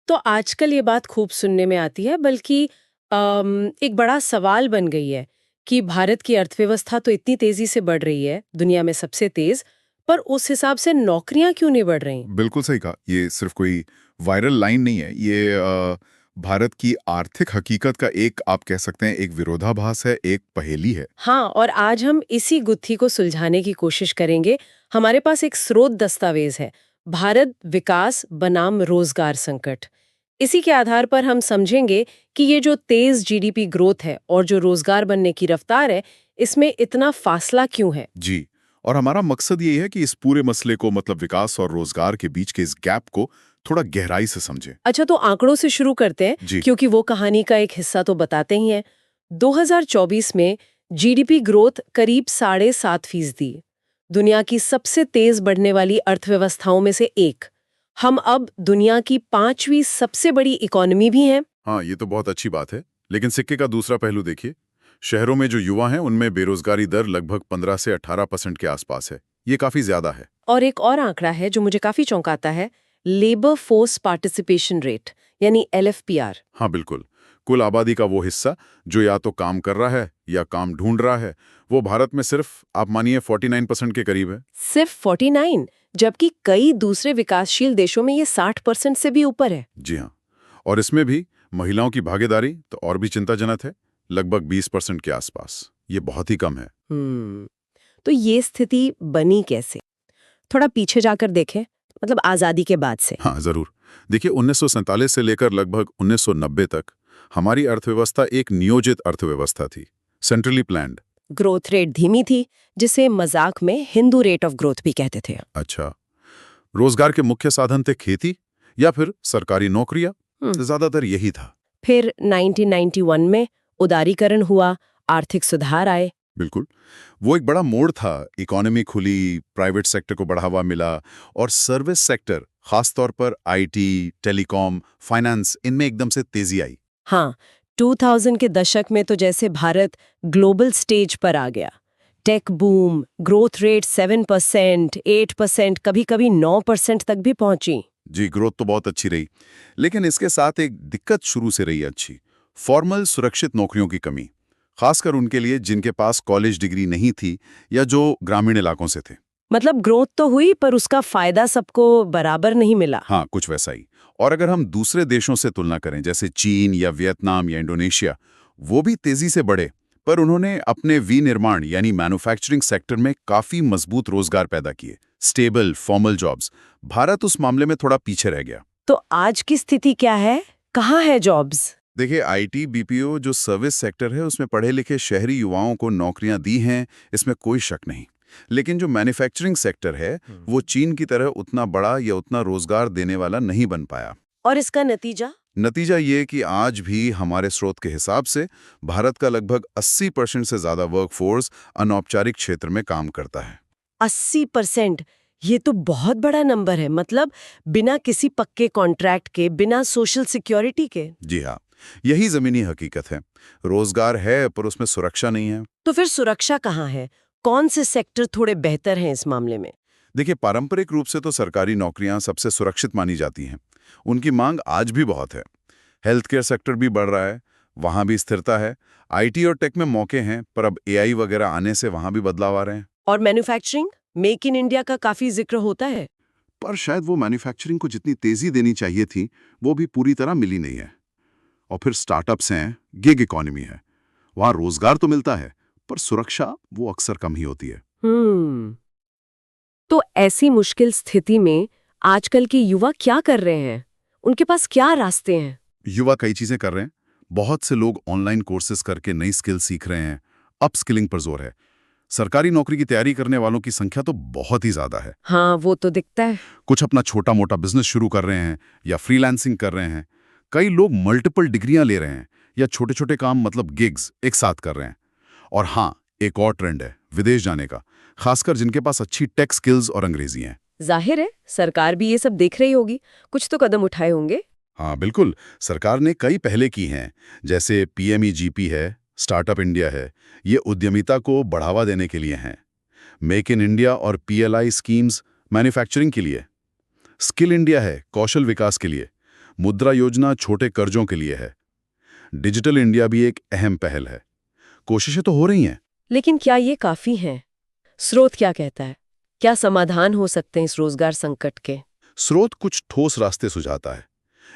तो आजकल ये बात खूब सुनने में आती है, बल्कि एक बड़ा सवाल बन गई है कि भारत की अर्थव्यवस्था तो इतनी तेजी से बढ़ रही है, दुनिया में सबसे तेज, पर उस हिसाब से नौकरियां क्यों नहीं बढ़ रही? बिल्कुल सही कहा। ये सिर्फ कोई वायरल लाइन नहीं है। ये भारत की आर्थिक हकीकत का एक आप कह सकते हैं एक विरोधाभास है, एक पहेली है। हाँ, और आज हम इसी गुत्थी को सुलझाने की कोशिश करेंगे। हमारे पास एक स्रोत दस्तावेज है, भारत विकास बनाम रोजगार संकट। इसी के आधार पर हम समझेंगे कि ये जो तेज जीडीपी ग्रोथ है और जो रोजगार बनने की रफ्तार है, इसमें इतना फासला क्यों है। जी। और हमारा मकसद ये है कि इस पूरे मसले को मतलब विकास और रोजगार के बीच के इस गैप को थोड़ा गहराई से समझें। अच्छा, तो आंकड़ों से शुरू करते हैं, जी। क्योंकि वो कहानी का एक हिस्सा तो बताते ही हैं। 2024 में जीडीपी ग्रोथ करीब 7.5%, दुनिया की सबसे तेज बढ़ने वाली अर्थव्यवस्थाओं में से एक। हम अब दुनिया की 5वीं सबसे बड़ी इकोनॉमी भी हैं। हाँ, ये तो बहुत अच्छी बात है। लेकिन सिक्के का दूसरा पहलू देखिए। शहरों में जो युवा हैं उनमें बेरोजगारी दर लगभग 15 से 18% के आसपास है। ये काफी ज्यादा है। और एक और आंकड़ा है जो मुझे काफी चौंकाता है, लेबर फोर्स पार्टिसिपेशन रेट, यानी LFPR। हाँ बिल्कुल। कुल आबादी का वो हिस्सा जो या तो काम कर रहा है या काम ढूंढ रहा है, वो भारत में सिर्फ आप मानिए 49% के करीब है। सिर्फ 49, जबकि कई दूसरे विकासशील देशों में ये 60% से भी ऊपर है। जी हाँ। और इसमें भी महिलाओं की भागीदारी तो और भी चिंताजनक है, लगभग 20% के आसपास। ये बहुत ही कम है। हम्म तो ये स्थिति बनी कैसे? थोड़ा पीछे जाकर देखें, मतलब आजादी के बाद से। हाँ जरूर। देखिए 1947 से लेकर लगभग 1990 तक हमारी अर्थव्यवस्था एक नियोजित अर्थव्यवस्था थी, सेंट्रली प्लान्ड। ग्रोथ रेट धीमी थी, जिसे मजाक में हिंदू रेट ऑफ ग्रोथ भी कहते थे। अच्छा। रोजगार के मुख्य साधन थे खेती या फिर सरकारी नौकरियां। हम्म ज्यादातर यही था। फिर 1991 में उदारीकरण हुआ, आर्थिक सुधार आए। बिल्कुल। वो एक बड़ा मोड़ था। इकोनॉमी खुली, प्राइवेट सेक्टर को बढ़ावा मिला और सर्विस सेक्टर, खास तौर पर आईटी, टेलीकॉम, फाइनेंस, इनमें एकदम से तेजी आई। हाँ, 2000 के दशक में तो जैसे भारत ग्लोबल स्टेज पर आ गया। टेक बूम, ग्रोथ रेट 7%, 8%, कभी-कभी 9% तक भी पहुंची। जी, ग्रोथ तो बहुत अच्छी रही, लेकिन इसके साथ एक दिक्कत शुरू से रही अच्छी। फॉर्मल सुरक्षित नौकरियों की कमी, खासकर उनके लिए जिनके पास कॉलेज डिग्री नहीं थी या जो ग्रामीण इलाकों से थे। मतलब ग्रोथ तो हुई, पर उसका फायदा सबको बराबर नहीं मिला। हाँ, कुछ वैसा ही। और अगर हम दूसरे देशों से तुलना करें, जैसे चीन या वियतनाम या इंडोनेशिया, वो भी तेजी से बढ़े, पर उन्होंने अपने विनिर्माण यानी मैन्युफैक्चरिंग सेक्टर में काफी मजबूत रोजगार पैदा किए, स्टेबल फॉर्मल जॉब्स। भारत उस मामले में थोड़ा पीछे रह गया। तो आज की स्थिति क्या है? कहाँ है जॉब्स? देखिए आईटी, बीपीओ जो सर्विस सेक्टर है उसमें पढ़े लिखे शहरी युवाओं को नौकरियां दी हैं, इसमें कोई शक नहीं। लेकिन जो मैन्युफैक्चरिंग सेक्टर है वो चीन की तरह उतना बड़ा या उतना रोजगार देने वाला नहीं बन पाया। और इसका नतीजा? नतीजा ये कि आज भी हमारे स्रोत के हिसाब से भारत का लगभग 80% से ज्यादा वर्कफोर्स अनौपचारिक क्षेत्र में काम करता है। 80%? ये तो बहुत बड़ा नंबर है। मतलब बिना किसी पक्के कॉन्ट्रैक्ट के, बिना सोशल सिक्योरिटी के। जी हाँ, यही जमीनी हकीकत है। रोजगार है पर उसमें सुरक्षा नहीं है। तो फिर सुरक्षा कहाँ है? कौन से सेक्टर थोड़े बेहतर हैं इस मामले में? देखिए पारंपरिक रूप से तो सरकारी नौकरियां सबसे सुरक्षित मानी जाती हैं। उनकी मांग आज भी बहुत है। हेल्थ केयर सेक्टर भी बढ़ रहा है, वहां भी स्थिरता है। आईटी और टेक में मौके हैं, पर अब एआई वगैरह आने से वहां भी बदलाव आ रहे हैं। और मैन्युफैक्चरिंग, मेक इन इंडिया का काफी जिक्र होता है। पर शायद वो मैन्युफैक्चरिंग को जितनी तेजी देनी चाहिए थी वो भी पूरी तरह मिली नहीं है। और फिर स्टार्टअप्स हैं, गिग इकोनॉमी है, वहां रोजगार तो मिलता है पर सुरक्षा वो अक्सर कम ही होती है। हम्म तो ऐसी मुश्किल स्थिति में आजकल के युवा क्या कर रहे हैं? उनके पास क्या रास्ते हैं? युवा कई चीजें कर रहे हैं। बहुत से लोग ऑनलाइन कोर्सेज करके नई स्किल सीख रहे हैं। अपस्किलिंग पर जोर है। सरकारी नौकरी की तैयारी करने वालों की संख्या तो बहुत ही ज्यादा है। हाँ, वो तो दिखता है। कुछ अपना छोटा मोटा बिजनेस शुरू कर रहे हैं या फ्रीलांसिंग कर रहे हैं। कई लोग मल्टीपल डिग्रियां ले रहे हैं या छोटे छोटे काम मतलब गिग्स एक साथ कर रहे हैं। और हाँ, एक और ट्रेंड है विदेश जाने का, खासकर जिनके पास अच्छी टेक स्किल्स और अंग्रेजी है। जाहिर है, सरकार भी ये सब देख रही होगी, कुछ तो कदम उठाए होंगे। हाँ बिल्कुल, सरकार ने कई पहले की हैं, जैसे पीएमईजीपी है, स्टार्टअप इंडिया है। ये उद्यमिता को बढ़ावा देने के लिए हैं। मेक इन इंडिया और पीएलआई स्कीम्स मैन्युफैक्चरिंग के लिए। स्किल इंडिया है कौशल विकास के लिए। मुद्रा योजना छोटे कर्जों के लिए है। डिजिटल इंडिया भी एक अहम पहल है। कोशिशें तो हो रही हैं। लेकिन क्या ये काफी हैं? स्रोत क्या कहता है? क्या समाधान हो सकते हैं इस रोजगार संकट के? स्रोत कुछ ठोस रास्ते सुझाता है।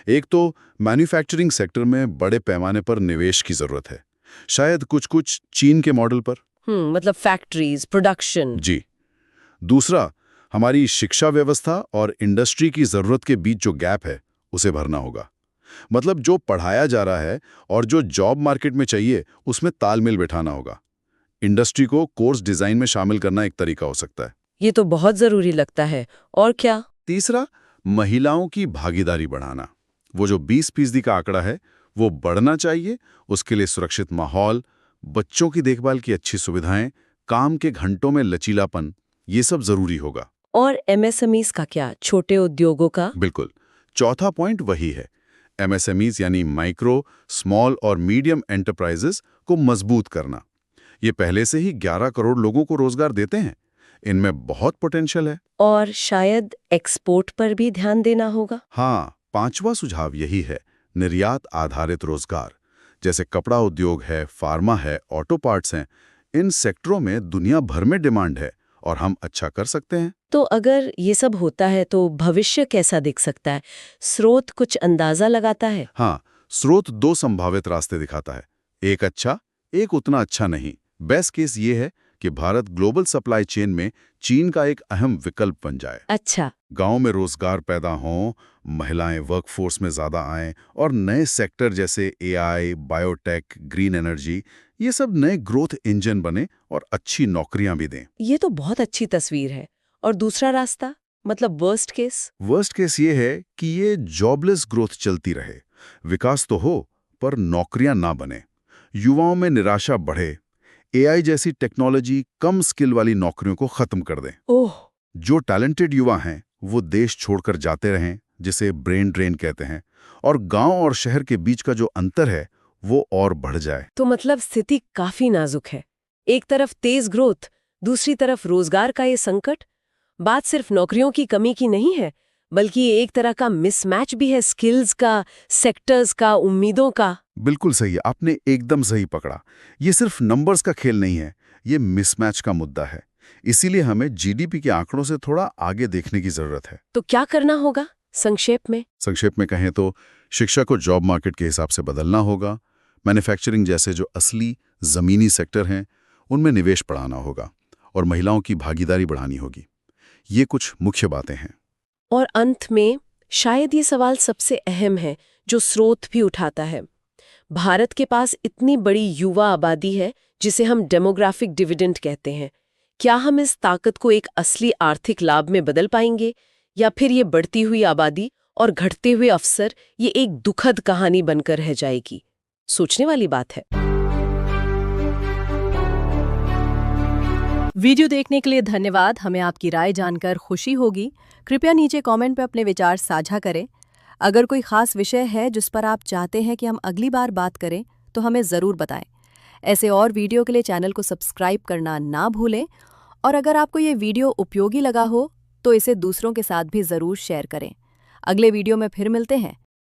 एक तो मैन्युफैक्चरिंग सेक्टर में बड़े पैमाने पर निवेश की जरूरत है, शायद कुछ चीन के मॉडल पर। मतलब फैक्ट्रीज, प्रोडक्शन। जी। दूसरा, हमारी शिक्षा व्यवस्था और इंडस्ट्री की जरूरत के बीच जो गैप है उसे भरना होगा। मतलब जो पढ़ाया जा रहा है और जो जॉब मार्केट में चाहिए उसमें तालमेल बैठाना होगा। इंडस्ट्री को कोर्स डिजाइन में शामिल करना एक तरीका हो सकता है। ये तो बहुत जरूरी लगता है। और क्या? तीसरा, महिलाओं की भागीदारी बढ़ाना। वो जो 20% का आंकड़ा है वो बढ़ना चाहिए। उसके लिए सुरक्षित माहौल, बच्चों की देखभाल की अच्छी सुविधाएं, काम के घंटों में लचीलापन, ये सब जरूरी होगा। और एमएसएमईज का क्या, छोटे उद्योगों का? बिल्कुल। चौथा पॉइंट वही है। एमएसएमईज यानी माइक्रो, स्मॉल और मीडियम एंटरप्राइजेस को मजबूत करना। ये पहले से ही 11 करोड़ लोगों को रोजगार देते हैं। इनमें बहुत पोटेंशियल है। और शायद एक्सपोर्ट पर भी ध्यान देना होगा। हाँ, पांचवा सुझाव यही है, निर्यात आधारित रोजगार। जैसे कपड़ा उद्योग है, फार्मा है, ऑटो पार्ट्स हैं। इन सेक्टरों में दुनिया भर में डिमांड है और हम अच्छा कर सकते हैं। तो अगर ये सब होता है तो भविष्य कैसा दिख सकता है? स्रोत कुछ अंदाजा लगाता है? हाँ, स्रोत 2 संभावित रास्ते दिखाता है। एक अच्छा, एक उतना अच्छा नहीं। बेस्ट केस ये है कि भारत ग्लोबल सप्लाई चेन में चीन का एक अहम विकल्प बन जाए। अच्छा। गांव में रोजगार पैदा हों, महिलाएं वर्कफोर्स में ज्यादा आएं और नए सेक्टर जैसे एआई, बायोटेक, ग्रीन एनर्जी, ये सब नए ग्रोथ इंजन बने और अच्छी नौकरियां भी दें। ये तो बहुत अच्छी तस्वीर है। और दूसरा रास्ता, मतलब वर्स्ट केस? वर्स्ट केस ये है कि ये जॉबलेस ग्रोथ चलती रहे। विकास तो हो पर नौकरियां ना बने, युवाओं में निराशा बढ़े, एआई जैसी टेक्नोलॉजी कम स्किल वाली नौकरियों को खत्म कर दें। ओह। जो टैलेंटेड युवा हैं वो देश छोड़कर जाते रहें, जिसे ब्रेन ड्रेन कहते हैं, और गांव और शहर के बीच का जो अंतर है वो और बढ़ जाए। तो मतलब स्थिति काफी नाजुक है। एक तरफ तेज ग्रोथ, दूसरी तरफ रोजगार का ये संकट। बात सिर्फ नौकरियों की कमी की नहीं है, बल्कि ये एक तरह का मिसमैच भी है, स्किल्स का, सेक्टर्स का, उम्मीदों का। बिल्कुल सही, आपने एकदम सही पकड़ा। ये सिर्फ नंबर्स का खेल नहीं है, ये मिसमैच का मुद्दा है। इसीलिए हमें जीडीपी के आंकड़ों से थोड़ा आगे देखने की जरूरत है। तो क्या करना होगा संक्षेप में? संक्षेप में कहें तो शिक्षा को जॉब मार्केट के हिसाब से बदलना होगा। मैन्युफैक्चरिंग जैसे जो असली जमीनी सेक्टर हैं उनमें निवेश बढ़ाना होगा और महिलाओं की भागीदारी बढ़ानी होगी। ये कुछ मुख्य बातें हैं। और अंत में शायद ये सवाल सबसे अहम है, जो स्रोत भी उठाता है। भारत के पास इतनी बड़ी युवा आबादी है जिसे हम डेमोग्राफिक डिविडेंड कहते हैं। क्या हम इस ताकत को एक असली आर्थिक लाभ में बदल पाएंगे, या फिर ये बढ़ती हुई आबादी और घटते हुए अवसर ये एक दुखद कहानी बनकर रह जाएगी? सोचने वाली बात है। वीडियो देखने के लिए धन्यवाद। हमें आपकी राय जानकर खुशी होगी। कृपया नीचे कमेंट में अपने विचार साझा करें। अगर कोई खास विषय है जिस पर आप चाहते हैं कि हम अगली बार बात करें तो हमें ज़रूर बताएं। ऐसे और वीडियो के लिए चैनल को सब्सक्राइब करना ना भूलें। और अगर आपको ये वीडियो उपयोगी लगा हो तो इसे दूसरों के साथ भी ज़रूर शेयर करें। अगले वीडियो में फिर मिलते हैं।